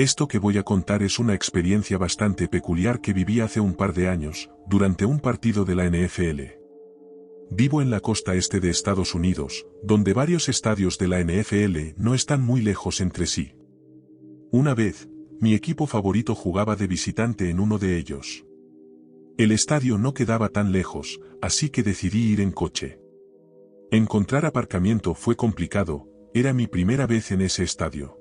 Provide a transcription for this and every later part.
Esto que voy a contar es una experiencia bastante peculiar que viví hace un par de años, durante un partido de la NFL. Vivo en la costa este de Estados Unidos, donde varios estadios de la NFL no están muy lejos entre sí. Una vez, mi equipo favorito jugaba de visitante en uno de ellos. El estadio no quedaba tan lejos, así que decidí ir en coche. Encontrar aparcamiento fue complicado, era mi primera vez en ese estadio.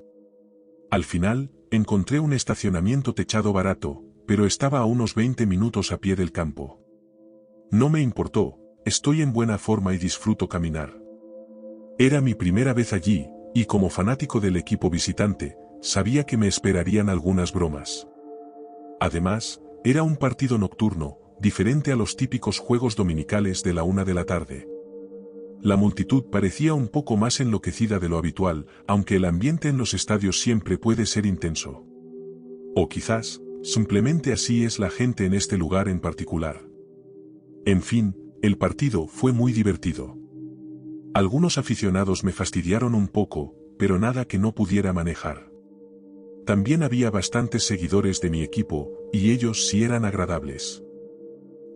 Al final, encontré un estacionamiento techado barato, pero estaba a unos 20 minutos a pie del campo. No me importó, estoy en buena forma y disfruto caminar. Era mi primera vez allí, y como fanático del equipo visitante, sabía que me esperarían algunas bromas. Además, era un partido nocturno, diferente a los típicos juegos dominicales de la 1 de la tarde. La multitud parecía un poco más enloquecida de lo habitual, aunque el ambiente en los estadios siempre puede ser intenso. O quizás, simplemente así es la gente en este lugar en particular. En fin, el partido fue muy divertido. Algunos aficionados me fastidiaron un poco, pero nada que no pudiera manejar. También había bastantes seguidores de mi equipo, y ellos sí eran agradables.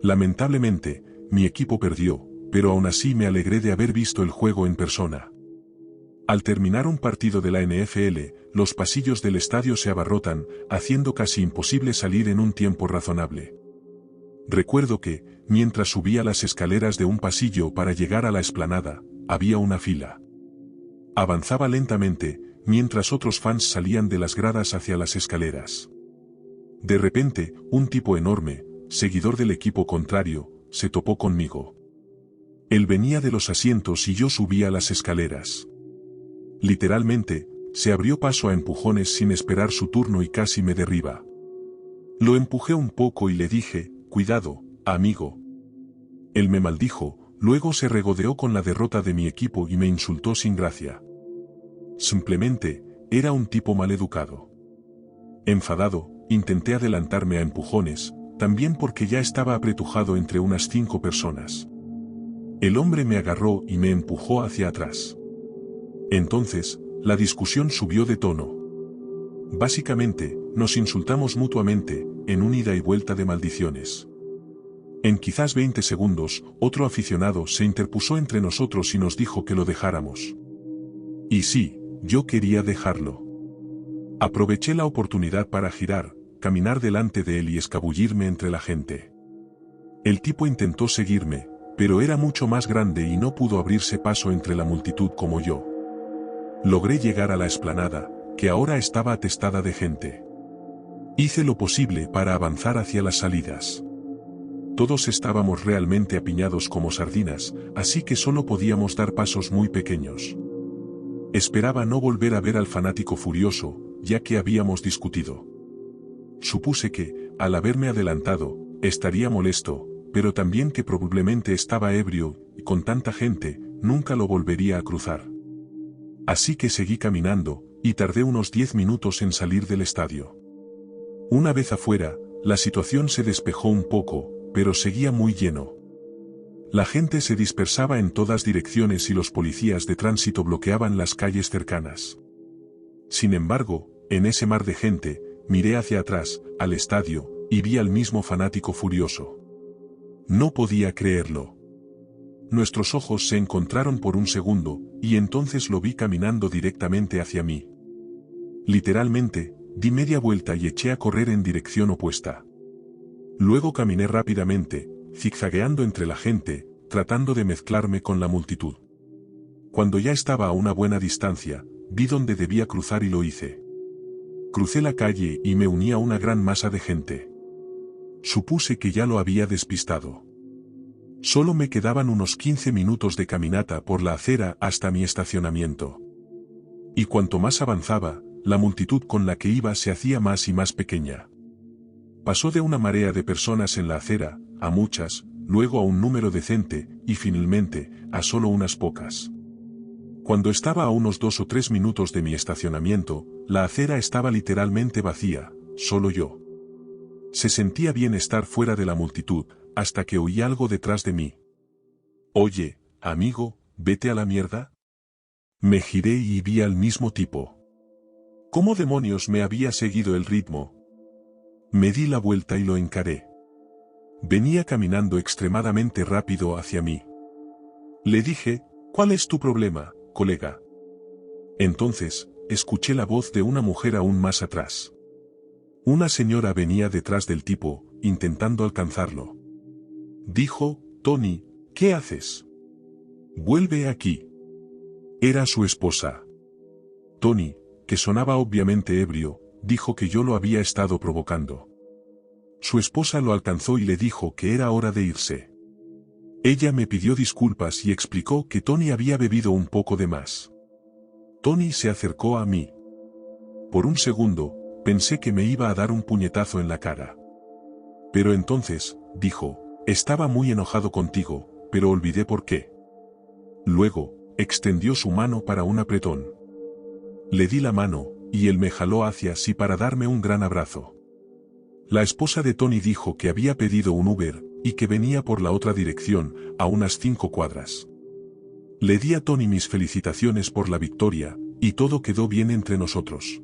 Lamentablemente, mi equipo perdió, pero aún así me alegré de haber visto el juego en persona. Al terminar un partido de la NFL, los pasillos del estadio se abarrotan, haciendo casi imposible salir en un tiempo razonable. Recuerdo que, mientras subía las escaleras de un pasillo para llegar a la explanada, había una fila. Avanzaba lentamente, mientras otros fans salían de las gradas hacia las escaleras. De repente, un tipo enorme, seguidor del equipo contrario, se topó conmigo. Él venía de los asientos y yo subía las escaleras. Literalmente, se abrió paso a empujones sin esperar su turno y casi me derriba. Lo empujé un poco y le dije, «Cuidado, amigo». Él me maldijo, luego se regodeó con la derrota de mi equipo y me insultó sin gracia. Simplemente, era un tipo maleducado. Enfadado, intenté adelantarme a empujones, también porque ya estaba apretujado entre unas 5 personas. El hombre me agarró y me empujó hacia atrás. Entonces, la discusión subió de tono. Básicamente, nos insultamos mutuamente, en un ida y vuelta de maldiciones. En quizás 20 segundos, otro aficionado se interpuso entre nosotros y nos dijo que lo dejáramos. Y sí, yo quería dejarlo. Aproveché la oportunidad para girar, caminar delante de él y escabullirme entre la gente. El tipo intentó seguirme, pero era mucho más grande y no pudo abrirse paso entre la multitud como yo. Logré llegar a la explanada, que ahora estaba atestada de gente. Hice lo posible para avanzar hacia las salidas. Todos estábamos realmente apiñados como sardinas, así que solo podíamos dar pasos muy pequeños. Esperaba no volver a ver al fanático furioso, ya que habíamos discutido. Supuse que, al haberme adelantado, estaría molesto, pero también que probablemente estaba ebrio, y con tanta gente, nunca lo volvería a cruzar. Así que seguí caminando, y tardé unos 10 minutos en salir del estadio. Una vez afuera, la situación se despejó un poco, pero seguía muy lleno. La gente se dispersaba en todas direcciones y los policías de tránsito bloqueaban las calles cercanas. Sin embargo, en ese mar de gente, miré hacia atrás, al estadio, y vi al mismo fanático furioso. No podía creerlo. Nuestros ojos se encontraron por un segundo, y entonces lo vi caminando directamente hacia mí. Literalmente, di media vuelta y eché a correr en dirección opuesta. Luego caminé rápidamente, zigzagueando entre la gente, tratando de mezclarme con la multitud. Cuando ya estaba a una buena distancia, vi dónde debía cruzar y lo hice. Crucé la calle y me uní a una gran masa de gente. Supuse que ya lo había despistado. Solo me quedaban unos 15 minutos de caminata por la acera hasta mi estacionamiento. Y cuanto más avanzaba, la multitud con la que iba se hacía más y más pequeña. Pasó de una marea de personas en la acera, a muchas, luego a un número decente, y finalmente, a solo unas pocas. Cuando estaba a unos 2 o 3 minutos de mi estacionamiento, la acera estaba literalmente vacía, solo yo. Se sentía bien estar fuera de la multitud, hasta que oí algo detrás de mí. «Oye, amigo, vete a la mierda». Me giré y vi al mismo tipo. ¿Cómo demonios me había seguido el ritmo? Me di la vuelta y lo encaré. Venía caminando extremadamente rápido hacia mí. Le dije, ¿cuál es tu problema, colega? Entonces, escuché la voz de una mujer aún más atrás. Una señora venía detrás del tipo, intentando alcanzarlo. Dijo, Tony, ¿qué haces? Vuelve aquí. Era su esposa. Tony, que sonaba obviamente ebrio, dijo que yo lo había estado provocando. Su esposa lo alcanzó y le dijo que era hora de irse. Ella me pidió disculpas y explicó que Tony había bebido un poco de más. Tony se acercó a mí. Por un segundo, pensé que me iba a dar un puñetazo en la cara. Pero entonces, dijo, estaba muy enojado contigo, pero olvidé por qué. Luego, extendió su mano para un apretón. Le di la mano, y él me jaló hacia sí para darme un gran abrazo. La esposa de Tony dijo que había pedido un Uber, y que venía por la otra dirección, a unas 5 cuadras. Le di a Tony mis felicitaciones por la victoria, y todo quedó bien entre nosotros.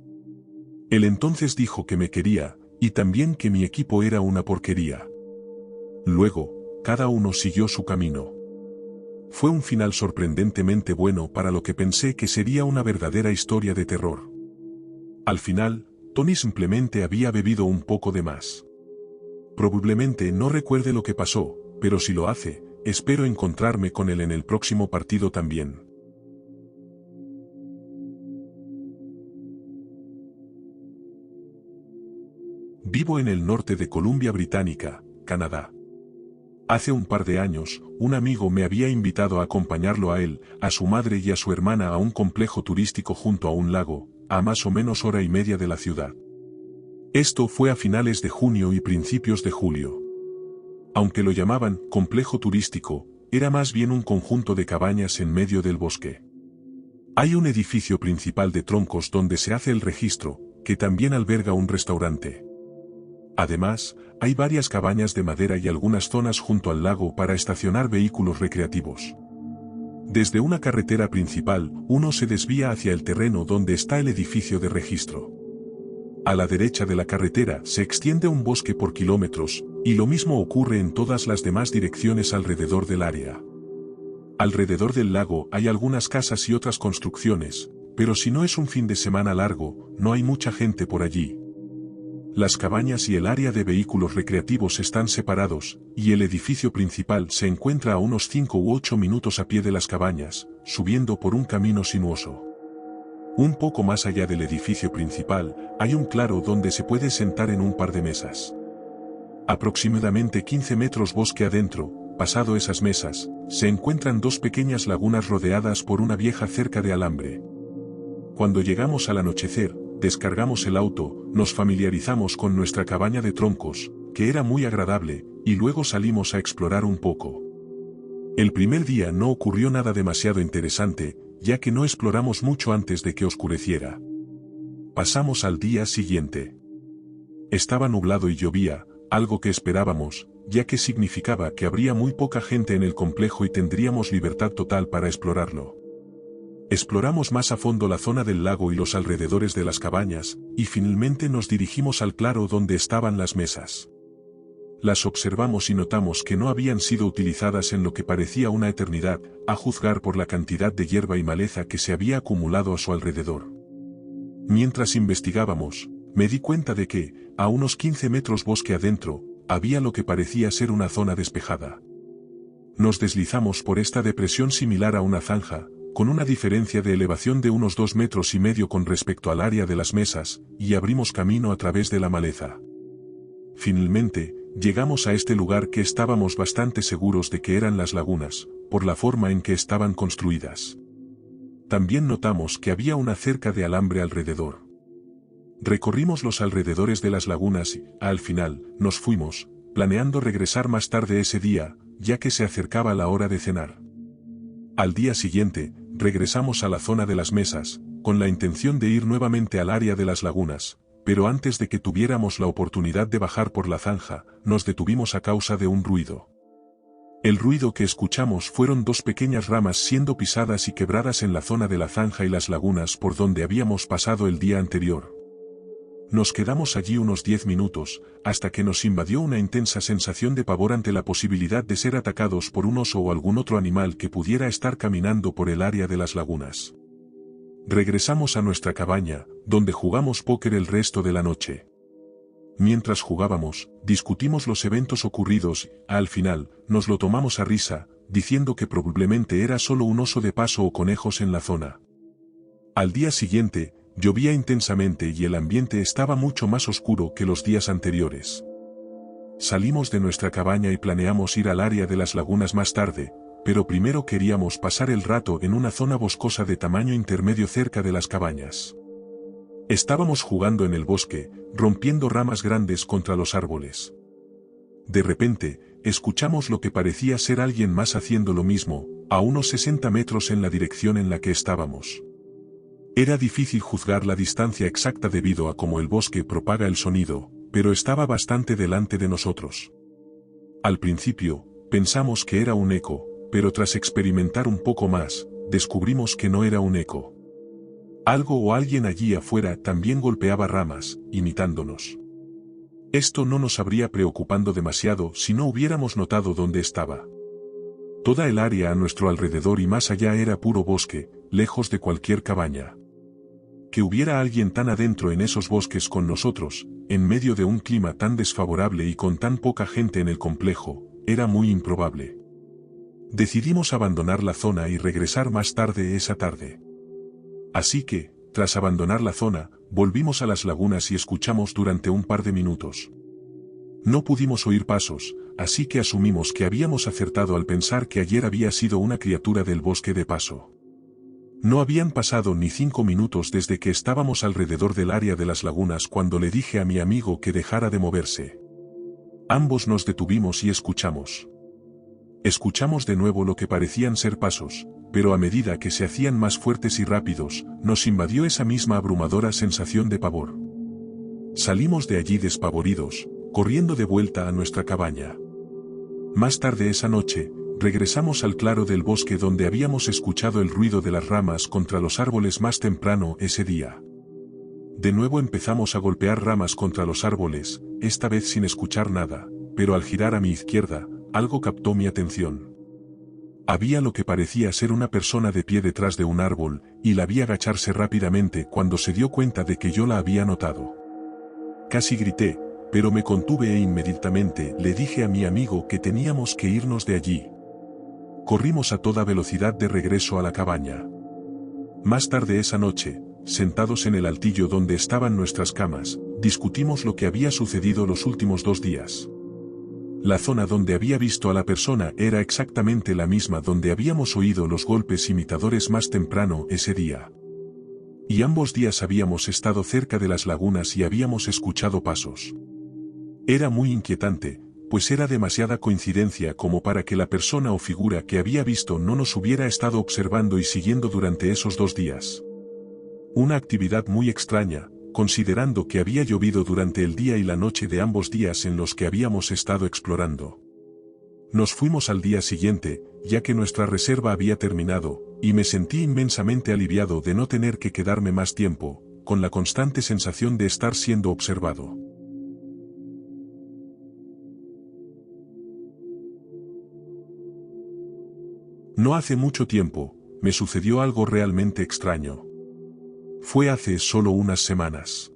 Él entonces dijo que me quería, y también que mi equipo era una porquería. Luego, cada uno siguió su camino. Fue un final sorprendentemente bueno para lo que pensé que sería una verdadera historia de terror. Al final, Tony simplemente había bebido un poco de más. Probablemente no recuerde lo que pasó, pero si lo hace, espero encontrarme con él en el próximo partido también. Vivo en el norte de Columbia Británica, Canadá. Hace un par de años, un amigo me había invitado a acompañarlo a él, a su madre y a su hermana a un complejo turístico junto a un lago, a más o menos hora y media de la ciudad. Esto fue a finales de junio y principios de julio. Aunque lo llamaban complejo turístico, era más bien un conjunto de cabañas en medio del bosque. Hay un edificio principal de troncos donde se hace el registro, que también alberga un restaurante. Además, hay varias cabañas de madera y algunas zonas junto al lago para estacionar vehículos recreativos. Desde una carretera principal, uno se desvía hacia el terreno donde está el edificio de registro. A la derecha de la carretera se extiende un bosque por kilómetros, y lo mismo ocurre en todas las demás direcciones alrededor del área. Alrededor del lago hay algunas casas y otras construcciones, pero si no es un fin de semana largo, no hay mucha gente por allí. Las cabañas y el área de vehículos recreativos están separados, y el edificio principal se encuentra a unos 5 u 8 minutos a pie de las cabañas, subiendo por un camino sinuoso. Un poco más allá del edificio principal, hay un claro donde se puede sentar en un par de mesas. Aproximadamente 15 metros bosque adentro, pasado esas mesas, se encuentran 2 pequeñas lagunas rodeadas por una vieja cerca de alambre. Cuando llegamos al anochecer, descargamos el auto, nos familiarizamos con nuestra cabaña de troncos, que era muy agradable, y luego salimos a explorar un poco. El primer día no ocurrió nada demasiado interesante, ya que no exploramos mucho antes de que oscureciera. Pasamos al día siguiente. Estaba nublado y llovía, algo que esperábamos, ya que significaba que habría muy poca gente en el complejo y tendríamos libertad total para explorarlo. Exploramos más a fondo la zona del lago y los alrededores de las cabañas, y finalmente nos dirigimos al claro donde estaban las mesas. Las observamos y notamos que no habían sido utilizadas en lo que parecía una eternidad, a juzgar por la cantidad de hierba y maleza que se había acumulado a su alrededor. Mientras investigábamos, me di cuenta de que, a unos 15 metros bosque adentro, había lo que parecía ser una zona despejada. Nos deslizamos por esta depresión similar a una zanja, con una diferencia de elevación de unos 2,5 metros con respecto al área de las mesas, y abrimos camino a través de la maleza. Finalmente, llegamos a este lugar que estábamos bastante seguros de que eran las lagunas, por la forma en que estaban construidas. También notamos que había una cerca de alambre alrededor. Recorrimos los alrededores de las lagunas y, al final, nos fuimos, planeando regresar más tarde ese día, ya que se acercaba la hora de cenar. Al día siguiente, regresamos a la zona de las mesas, con la intención de ir nuevamente al área de las lagunas, pero antes de que tuviéramos la oportunidad de bajar por la zanja, nos detuvimos a causa de un ruido. El ruido que escuchamos fueron dos pequeñas ramas siendo pisadas y quebradas en la zona de la zanja y las lagunas por donde habíamos pasado el día anterior. Nos quedamos allí unos 10 minutos, hasta que nos invadió una intensa sensación de pavor ante la posibilidad de ser atacados por un oso o algún otro animal que pudiera estar caminando por el área de las lagunas. Regresamos a nuestra cabaña, donde jugamos póker el resto de la noche. Mientras jugábamos, discutimos los eventos ocurridos, al final, nos lo tomamos a risa, diciendo que probablemente era solo un oso de paso o conejos en la zona. Al día siguiente, llovía intensamente y el ambiente estaba mucho más oscuro que los días anteriores. Salimos de nuestra cabaña y planeamos ir al área de las lagunas más tarde, pero primero queríamos pasar el rato en una zona boscosa de tamaño intermedio cerca de las cabañas. Estábamos jugando en el bosque, rompiendo ramas grandes contra los árboles. De repente, escuchamos lo que parecía ser alguien más haciendo lo mismo, a unos 60 metros en la dirección en la que estábamos. Era difícil juzgar la distancia exacta debido a cómo el bosque propaga el sonido, pero estaba bastante delante de nosotros. Al principio, pensamos que era un eco, pero tras experimentar un poco más, descubrimos que no era un eco. Algo o alguien allí afuera también golpeaba ramas, imitándonos. Esto no nos habría preocupado demasiado si no hubiéramos notado dónde estaba. Toda el área a nuestro alrededor y más allá era puro bosque, lejos de cualquier cabaña. Que hubiera alguien tan adentro en esos bosques con nosotros, en medio de un clima tan desfavorable y con tan poca gente en el complejo, era muy improbable. Decidimos abandonar la zona y regresar más tarde esa tarde. Así que, tras abandonar la zona, volvimos a las lagunas y escuchamos durante un par de minutos. No pudimos oír pasos, así que asumimos que habíamos acertado al pensar que ayer había sido una criatura del bosque de paso. No habían pasado ni 5 minutos desde que estábamos alrededor del área de las lagunas cuando le dije a mi amigo que dejara de moverse. Ambos nos detuvimos y escuchamos. Escuchamos de nuevo lo que parecían ser pasos, pero a medida que se hacían más fuertes y rápidos, nos invadió esa misma abrumadora sensación de pavor. Salimos de allí despavoridos, corriendo de vuelta a nuestra cabaña. Más tarde esa noche, regresamos al claro del bosque donde habíamos escuchado el ruido de las ramas contra los árboles más temprano ese día. De nuevo empezamos a golpear ramas contra los árboles, esta vez sin escuchar nada, pero al girar a mi izquierda, algo captó mi atención. Había lo que parecía ser una persona de pie detrás de un árbol, y la vi agacharse rápidamente cuando se dio cuenta de que yo la había notado. Casi grité, pero me contuve e inmediatamente le dije a mi amigo que teníamos que irnos de allí. Corrimos a toda velocidad de regreso a la cabaña. Más tarde esa noche, sentados en el altillo donde estaban nuestras camas, discutimos lo que había sucedido los últimos 2 días. La zona donde había visto a la persona era exactamente la misma donde habíamos oído los golpes imitadores más temprano ese día. Y ambos días habíamos estado cerca de las lagunas y habíamos escuchado pasos. Era muy inquietante, pues era demasiada coincidencia como para que la persona o figura que había visto no nos hubiera estado observando y siguiendo durante esos 2 días. Una actividad muy extraña, considerando que había llovido durante el día y la noche de ambos días en los que habíamos estado explorando. Nos fuimos al día siguiente, ya que nuestra reserva había terminado, y me sentí inmensamente aliviado de no tener que quedarme más tiempo, con la constante sensación de estar siendo observado. No hace mucho tiempo, me sucedió algo realmente extraño. Fue hace solo unas semanas.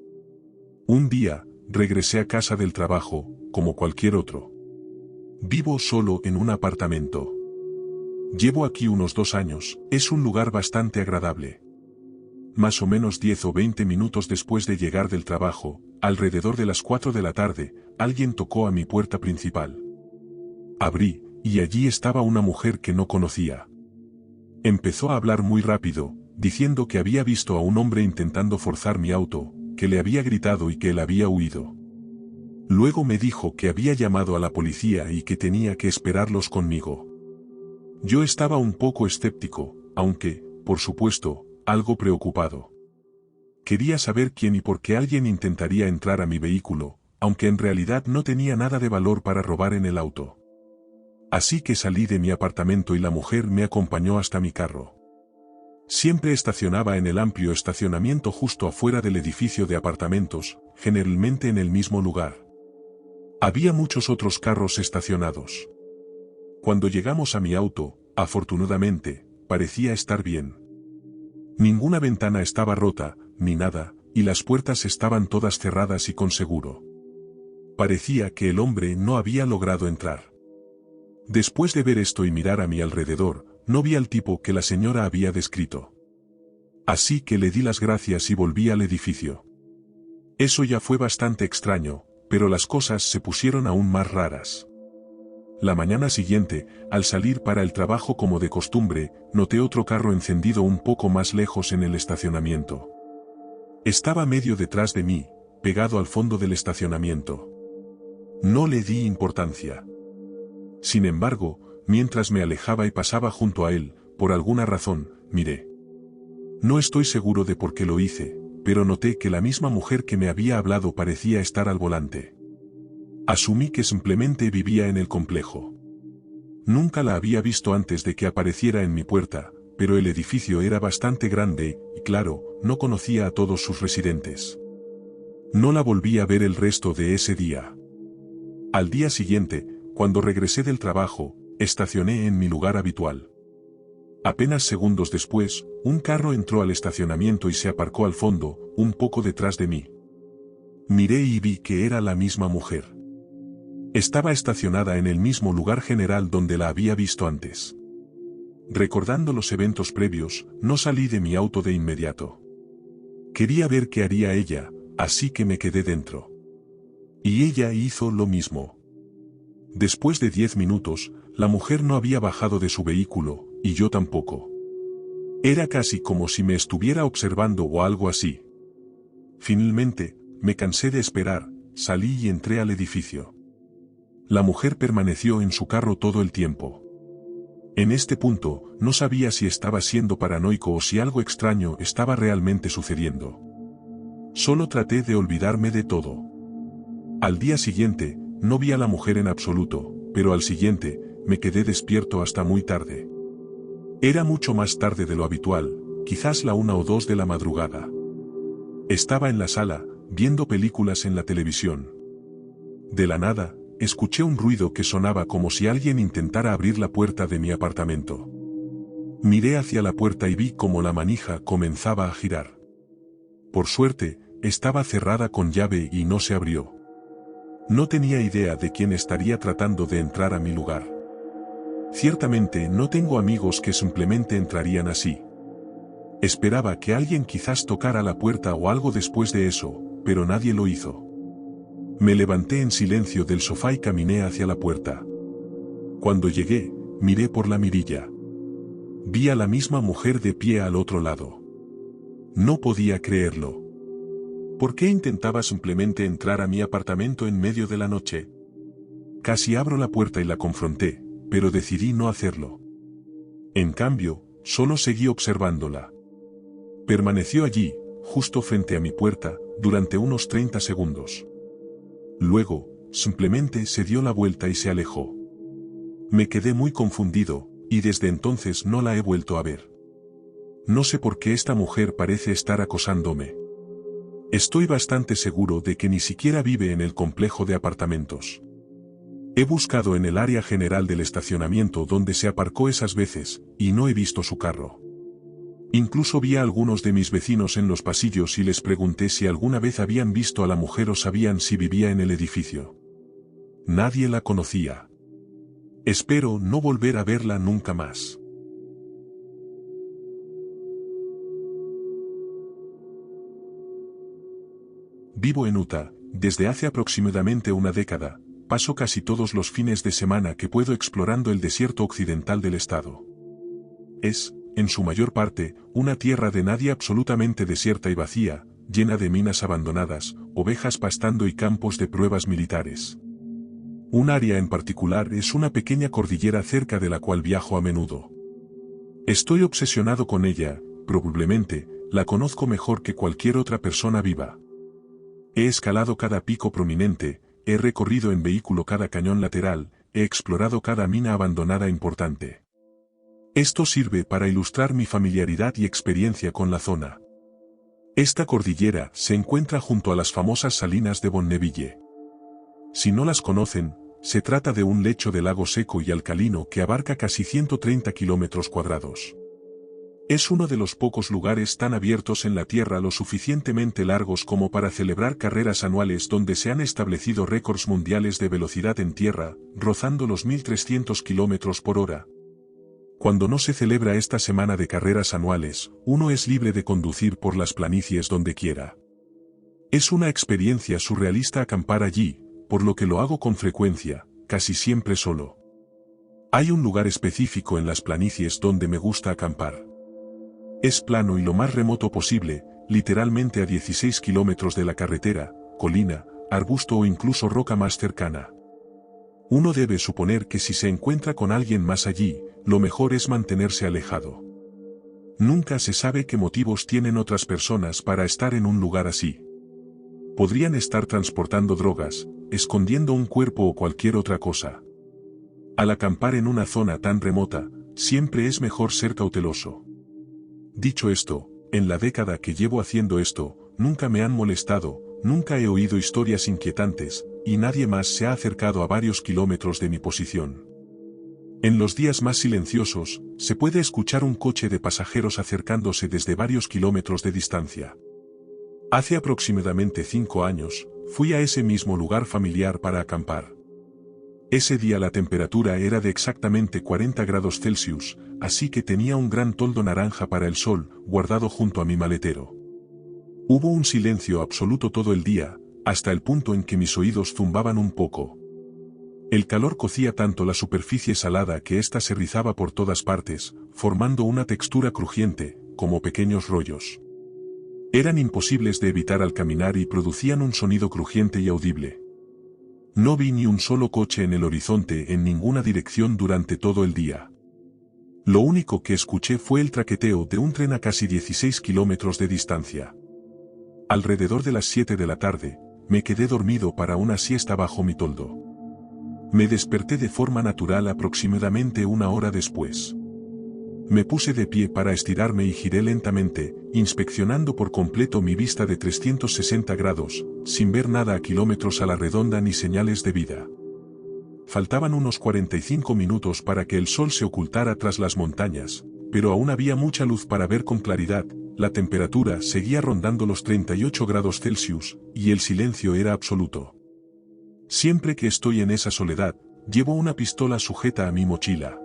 Un día, regresé a casa del trabajo, como cualquier otro. Vivo solo en un apartamento. Llevo aquí unos 2 años, es un lugar bastante agradable. Más o menos 10 o 20 minutos después de llegar del trabajo, alrededor de las 4 de la tarde, alguien tocó a mi puerta principal. Abrí, y allí estaba una mujer que no conocía. Empezó a hablar muy rápido, diciendo que había visto a un hombre intentando forzar mi auto, que le había gritado y que él había huido. Luego me dijo que había llamado a la policía y que tenía que esperarlos conmigo. Yo estaba un poco escéptico, aunque, por supuesto, algo preocupado. Quería saber quién y por qué alguien intentaría entrar a mi vehículo, aunque en realidad no tenía nada de valor para robar en el auto. Así que salí de mi apartamento y la mujer me acompañó hasta mi carro. Siempre estacionaba en el amplio estacionamiento justo afuera del edificio de apartamentos, generalmente en el mismo lugar. Había muchos otros carros estacionados. Cuando llegamos a mi auto, afortunadamente, parecía estar bien. Ninguna ventana estaba rota, ni nada, y las puertas estaban todas cerradas y con seguro. Parecía que el hombre no había logrado entrar. Después de ver esto y mirar a mi alrededor, no vi al tipo que la señora había descrito. Así que le di las gracias y volví al edificio. Eso ya fue bastante extraño, pero las cosas se pusieron aún más raras. La mañana siguiente, al salir para el trabajo como de costumbre, noté otro carro encendido un poco más lejos en el estacionamiento. Estaba medio detrás de mí, pegado al fondo del estacionamiento. No le di importancia. Sin embargo, mientras me alejaba y pasaba junto a él, por alguna razón, miré. No estoy seguro de por qué lo hice, pero noté que la misma mujer que me había hablado parecía estar al volante. Asumí que simplemente vivía en el complejo. Nunca la había visto antes de que apareciera en mi puerta, pero el edificio era bastante grande, y claro, no conocía a todos sus residentes. No la volví a ver el resto de ese día. Al día siguiente, cuando regresé del trabajo, estacioné en mi lugar habitual. Apenas segundos después, un carro entró al estacionamiento y se aparcó al fondo, un poco detrás de mí. Miré y vi que era la misma mujer. Estaba estacionada en el mismo lugar general donde la había visto antes. Recordando los eventos previos, no salí de mi auto de inmediato. Quería ver qué haría ella, así que me quedé dentro. Y ella hizo lo mismo. Después de 10 minutos, la mujer no había bajado de su vehículo, y yo tampoco. Era casi como si me estuviera observando o algo así. Finalmente, me cansé de esperar, salí y entré al edificio. La mujer permaneció en su carro todo el tiempo. En este punto, no sabía si estaba siendo paranoico o si algo extraño estaba realmente sucediendo. Solo traté de olvidarme de todo. Al día siguiente, no vi a la mujer en absoluto, pero al siguiente, me quedé despierto hasta muy tarde. Era mucho más tarde de lo habitual, quizás la 1 o 2 de la madrugada. Estaba en la sala, viendo películas en la televisión. De la nada, escuché un ruido que sonaba como si alguien intentara abrir la puerta de mi apartamento. Miré hacia la puerta y vi cómo la manija comenzaba a girar. Por suerte, estaba cerrada con llave y no se abrió. No tenía idea de quién estaría tratando de entrar a mi lugar. Ciertamente no tengo amigos que simplemente entrarían así. Esperaba que alguien quizás tocara la puerta o algo después de eso, pero nadie lo hizo. Me levanté en silencio del sofá y caminé hacia la puerta. Cuando llegué, miré por la mirilla. Vi a la misma mujer de pie al otro lado. No podía creerlo. ¿Por qué intentaba simplemente entrar a mi apartamento en medio de la noche? Casi abro la puerta y la confronté, pero decidí no hacerlo. En cambio, solo seguí observándola. Permaneció allí, justo frente a mi puerta, durante unos 30 segundos. Luego, simplemente se dio la vuelta y se alejó. Me quedé muy confundido, y desde entonces no la he vuelto a ver. No sé por qué esta mujer parece estar acosándome. Estoy bastante seguro de que ni siquiera vive en el complejo de apartamentos. He buscado en el área general del estacionamiento donde se aparcó esas veces, y no he visto su carro. Incluso vi a algunos de mis vecinos en los pasillos y les pregunté si alguna vez habían visto a la mujer o sabían si vivía en el edificio. Nadie la conocía. Espero no volver a verla nunca más. Vivo en Utah, desde hace aproximadamente una década. Paso casi todos los fines de semana que puedo explorando el desierto occidental del estado. Es, en su mayor parte, una tierra de nadie absolutamente desierta y vacía, llena de minas abandonadas, ovejas pastando y campos de pruebas militares. Un área en particular es una pequeña cordillera cerca de la cual viajo a menudo. Estoy obsesionado con ella, probablemente, la conozco mejor que cualquier otra persona viva. He escalado cada pico prominente, he recorrido en vehículo cada cañón lateral, he explorado cada mina abandonada importante. Esto sirve para ilustrar mi familiaridad y experiencia con la zona. Esta cordillera se encuentra junto a las famosas salinas de Bonneville. Si no las conocen, se trata de un lecho de lago seco y alcalino que abarca casi 130 kilómetros cuadrados. Es uno de los pocos lugares tan abiertos en la Tierra lo suficientemente largos como para celebrar carreras anuales donde se han establecido récords mundiales de velocidad en tierra, rozando los 1300 kilómetros por hora. Cuando no se celebra esta semana de carreras anuales, uno es libre de conducir por las planicies donde quiera. Es una experiencia surrealista acampar allí, por lo que lo hago con frecuencia, casi siempre solo. Hay un lugar específico en las planicies donde me gusta acampar. Es plano y lo más remoto posible, literalmente a 16 kilómetros de la carretera, colina, arbusto o incluso roca más cercana. Uno debe suponer que si se encuentra con alguien más allí, lo mejor es mantenerse alejado. Nunca se sabe qué motivos tienen otras personas para estar en un lugar así. Podrían estar transportando drogas, escondiendo un cuerpo o cualquier otra cosa. Al acampar en una zona tan remota, siempre es mejor ser cauteloso. Dicho esto, en la década que llevo haciendo esto, nunca me han molestado, nunca he oído historias inquietantes, y nadie más se ha acercado a varios kilómetros de mi posición. En los días más silenciosos, se puede escuchar un coche de pasajeros acercándose desde varios kilómetros de distancia. Hace aproximadamente 5 años, fui a ese mismo lugar familiar para acampar. Ese día la temperatura era de exactamente 40 grados Celsius, así que tenía un gran toldo naranja para el sol, guardado junto a mi maletero. Hubo un silencio absoluto todo el día, hasta el punto en que mis oídos zumbaban un poco. El calor cocía tanto la superficie salada que ésta se rizaba por todas partes, formando una textura crujiente, como pequeños rollos. Eran imposibles de evitar al caminar y producían un sonido crujiente y audible. No vi ni un solo coche en el horizonte en ninguna dirección durante todo el día. Lo único que escuché fue el traqueteo de un tren a casi 16 kilómetros de distancia. Alrededor de las 7 de la tarde, me quedé dormido para una siesta bajo mi toldo. Me desperté de forma natural aproximadamente una hora después. Me puse de pie para estirarme y giré lentamente, inspeccionando por completo mi vista de 360 grados, sin ver nada a kilómetros a la redonda ni señales de vida. Faltaban unos 45 minutos para que el sol se ocultara tras las montañas, pero aún había mucha luz para ver con claridad, la temperatura seguía rondando los 38 grados Celsius, y el silencio era absoluto. Siempre que estoy en esa soledad, llevo una pistola sujeta a mi mochila.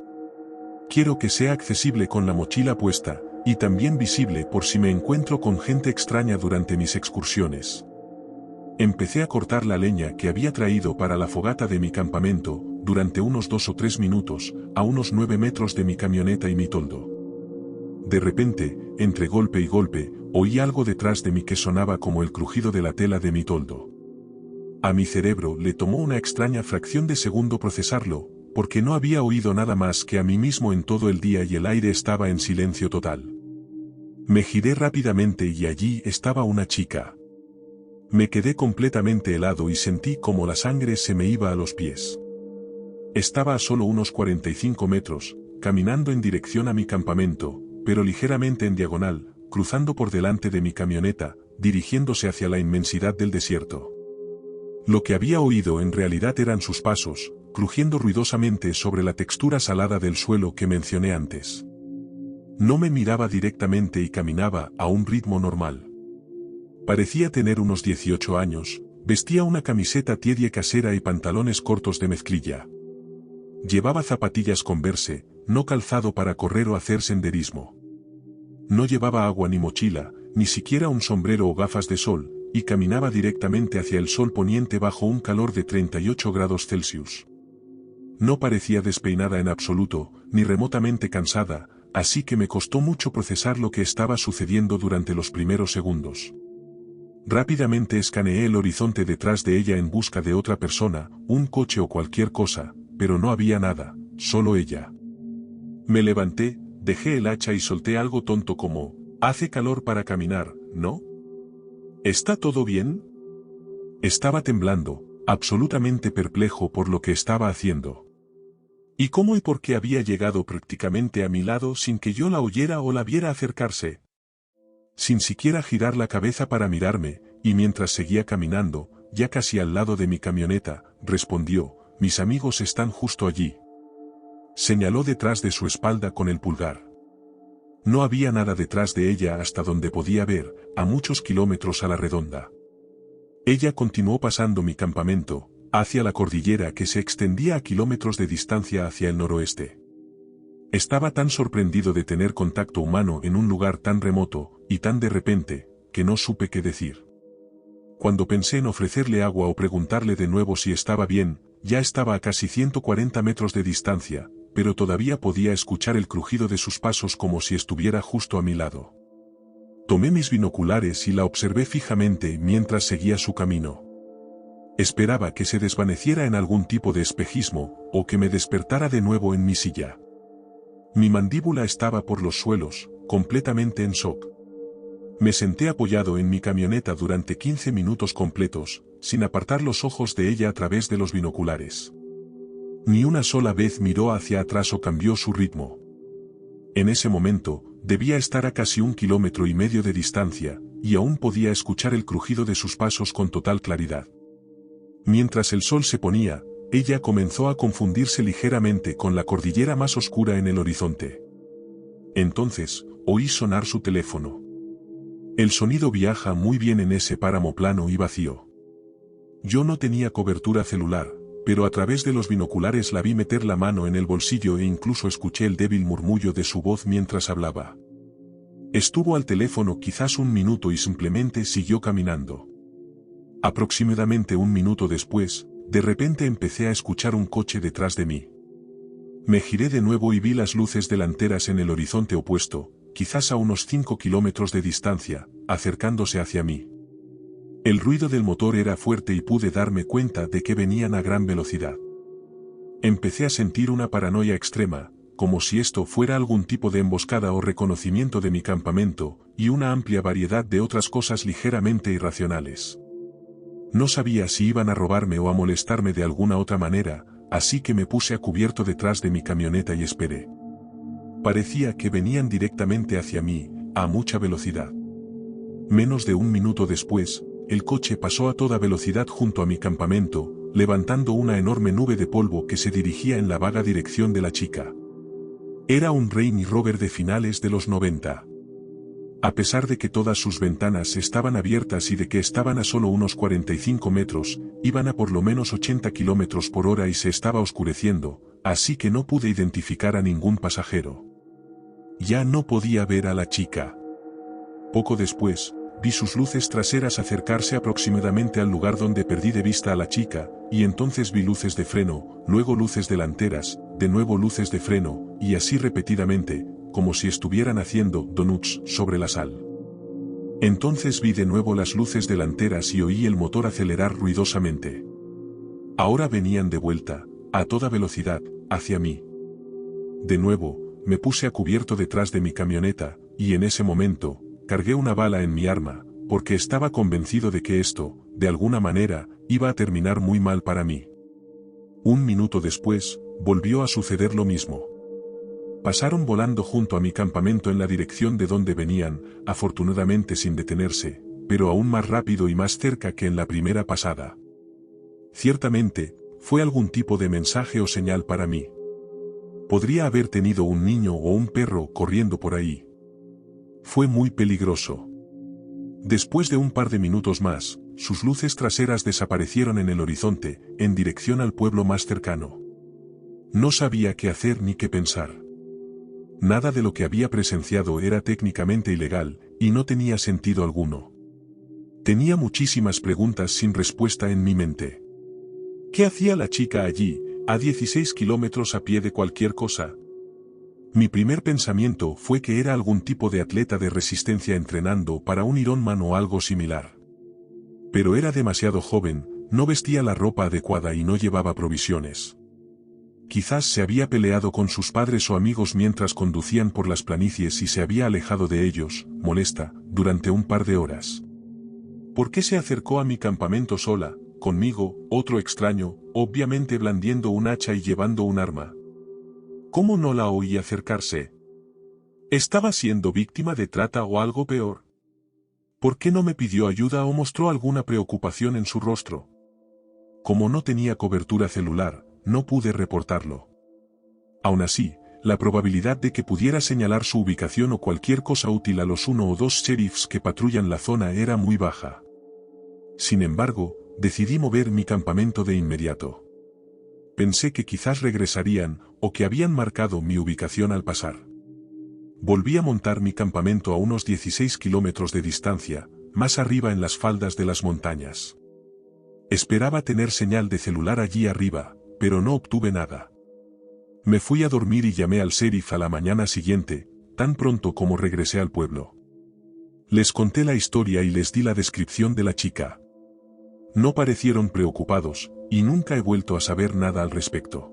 Quiero que sea accesible con la mochila puesta, y también visible por si me encuentro con gente extraña durante mis excursiones. Empecé a cortar la leña que había traído para la fogata de mi campamento, durante unos 2 o 3 minutos, a unos 9 metros de mi camioneta y mi toldo. De repente, entre golpe y golpe, oí algo detrás de mí que sonaba como el crujido de la tela de mi toldo. A mi cerebro le tomó una extraña fracción de segundo procesarlo, porque no había oído nada más que a mí mismo en todo el día y el aire estaba en silencio total. Me giré rápidamente y allí estaba una chica. Me quedé completamente helado y sentí como la sangre se me iba a los pies. Estaba a solo unos 45 metros, caminando en dirección a mi campamento, pero ligeramente en diagonal, cruzando por delante de mi camioneta, dirigiéndose hacia la inmensidad del desierto. Lo que había oído en realidad eran sus pasos, crujiendo ruidosamente sobre la textura salada del suelo que mencioné antes. No me miraba directamente y caminaba a un ritmo normal. Parecía tener unos 18 años, vestía una camiseta tiedie casera y pantalones cortos de mezclilla. Llevaba zapatillas Converse, no calzado para correr o hacer senderismo. No llevaba agua ni mochila, ni siquiera un sombrero o gafas de sol, y caminaba directamente hacia el sol poniente bajo un calor de 38 grados Celsius. No parecía despeinada en absoluto, ni remotamente cansada, así que me costó mucho procesar lo que estaba sucediendo durante los primeros segundos. Rápidamente escaneé el horizonte detrás de ella en busca de otra persona, un coche o cualquier cosa, pero no había nada, solo ella. Me levanté, dejé el hacha y solté algo tonto como, «Hace calor para caminar, ¿no? ¿Está todo bien?» Estaba temblando, absolutamente perplejo por lo que estaba haciendo. ¿Y cómo y por qué había llegado prácticamente a mi lado sin que yo la oyera o la viera acercarse? Sin siquiera girar la cabeza para mirarme, y mientras seguía caminando, ya casi al lado de mi camioneta, respondió, mis amigos están justo allí. Señaló detrás de su espalda con el pulgar. No había nada detrás de ella hasta donde podía ver, a muchos kilómetros a la redonda. Ella continuó pasando mi campamento, hacia la cordillera que se extendía a kilómetros de distancia hacia el noroeste. Estaba tan sorprendido de tener contacto humano en un lugar tan remoto, y tan de repente, que no supe qué decir. Cuando pensé en ofrecerle agua o preguntarle de nuevo si estaba bien, ya estaba a casi 140 metros de distancia, pero todavía podía escuchar el crujido de sus pasos como si estuviera justo a mi lado. Tomé mis binoculares y la observé fijamente mientras seguía su camino. Esperaba que se desvaneciera en algún tipo de espejismo, o que me despertara de nuevo en mi silla. Mi mandíbula estaba por los suelos, completamente en shock. Me senté apoyado en mi camioneta durante 15 minutos completos, sin apartar los ojos de ella a través de los binoculares. Ni una sola vez miró hacia atrás o cambió su ritmo. En ese momento, debía estar a casi 1,5 kilómetros de distancia, y aún podía escuchar el crujido de sus pasos con total claridad. Mientras el sol se ponía, ella comenzó a confundirse ligeramente con la cordillera más oscura en el horizonte. Entonces, oí sonar su teléfono. El sonido viaja muy bien en ese páramo plano y vacío. Yo no tenía cobertura celular, pero a través de los binoculares la vi meter la mano en el bolsillo e incluso escuché el débil murmullo de su voz mientras hablaba. Estuvo al teléfono quizás 1 minuto y simplemente siguió caminando. Aproximadamente 1 minuto después, de repente empecé a escuchar un coche detrás de mí. Me giré de nuevo y vi las luces delanteras en el horizonte opuesto, quizás a unos 5 kilómetros de distancia, acercándose hacia mí. El ruido del motor era fuerte y pude darme cuenta de que venían a gran velocidad. Empecé a sentir una paranoia extrema, como si esto fuera algún tipo de emboscada o reconocimiento de mi campamento, y una amplia variedad de otras cosas ligeramente irracionales. No sabía si iban a robarme o a molestarme de alguna otra manera, así que me puse a cubierto detrás de mi camioneta y esperé. Parecía que venían directamente hacia mí, a mucha velocidad. Menos de 1 minuto después, el coche pasó a toda velocidad junto a mi campamento, levantando una enorme nube de polvo que se dirigía en la vaga dirección de la chica. Era un Range Rover de finales de los 90. A pesar de que todas sus ventanas estaban abiertas y de que estaban a solo unos 45 metros, iban a por lo menos 80 kilómetros por hora y se estaba oscureciendo, así que no pude identificar a ningún pasajero. Ya no podía ver a la chica. Poco después, vi sus luces traseras acercarse aproximadamente al lugar donde perdí de vista a la chica, y entonces vi luces de freno, luego luces delanteras, de nuevo luces de freno, y así repetidamente, como si estuvieran haciendo donuts sobre la sal. Entonces vi de nuevo las luces delanteras y oí el motor acelerar ruidosamente. Ahora venían de vuelta, a toda velocidad, hacia mí. De nuevo, me puse a cubierto detrás de mi camioneta, y en ese momento, cargué una bala en mi arma, porque estaba convencido de que esto, de alguna manera, iba a terminar muy mal para mí. 1 minuto después, volvió a suceder lo mismo. Pasaron volando junto a mi campamento en la dirección de donde venían, afortunadamente sin detenerse, pero aún más rápido y más cerca que en la primera pasada. Ciertamente, fue algún tipo de mensaje o señal para mí. Podría haber tenido un niño o un perro corriendo por ahí. Fue muy peligroso. Después de un par de minutos más, sus luces traseras desaparecieron en el horizonte, en dirección al pueblo más cercano. No sabía qué hacer ni qué pensar. Nada de lo que había presenciado era técnicamente ilegal, y no tenía sentido alguno. Tenía muchísimas preguntas sin respuesta en mi mente. ¿Qué hacía la chica allí, a 16 kilómetros a pie de cualquier cosa? Mi primer pensamiento fue que era algún tipo de atleta de resistencia entrenando para un Ironman o algo similar. Pero era demasiado joven, no vestía la ropa adecuada y no llevaba provisiones. Quizás se había peleado con sus padres o amigos mientras conducían por las planicies y se había alejado de ellos, molesta, durante un par de horas. ¿Por qué se acercó a mi campamento sola, conmigo, otro extraño, obviamente blandiendo un hacha y llevando un arma? ¿Cómo no la oí acercarse? ¿Estaba siendo víctima de trata o algo peor? ¿Por qué no me pidió ayuda o mostró alguna preocupación en su rostro? Como no tenía cobertura celular, no pude reportarlo. Aún así, la probabilidad de que pudiera señalar su ubicación o cualquier cosa útil a los 1 o 2 sheriffs que patrullan la zona era muy baja. Sin embargo, decidí mover mi campamento de inmediato. Pensé que quizás regresarían, o que habían marcado mi ubicación al pasar. Volví a montar mi campamento a unos 16 kilómetros de distancia, más arriba en las faldas de las montañas. Esperaba tener señal de celular allí arriba, pero no obtuve nada. Me fui a dormir y llamé al sheriff a la mañana siguiente, tan pronto como regresé al pueblo. Les conté la historia y les di la descripción de la chica. No parecieron preocupados, y nunca he vuelto a saber nada al respecto.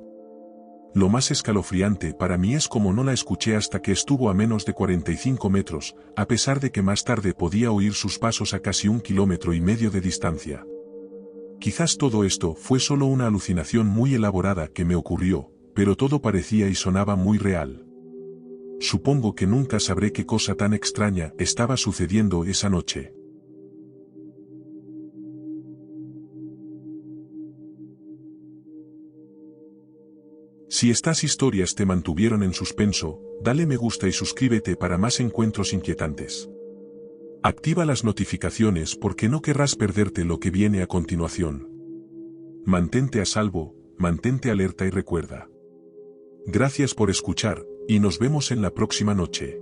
Lo más escalofriante para mí es como no la escuché hasta que estuvo a menos de 45 metros, a pesar de que más tarde podía oír sus pasos a casi 1,5 kilómetros de distancia. Quizás todo esto fue solo una alucinación muy elaborada que me ocurrió, pero todo parecía y sonaba muy real. Supongo que nunca sabré qué cosa tan extraña estaba sucediendo esa noche. Si estas historias te mantuvieron en suspenso, dale me gusta y suscríbete para más encuentros inquietantes. Activa las notificaciones porque no querrás perderte lo que viene a continuación. Mantente a salvo, mantente alerta y recuerda. Gracias por escuchar, y nos vemos en la próxima noche.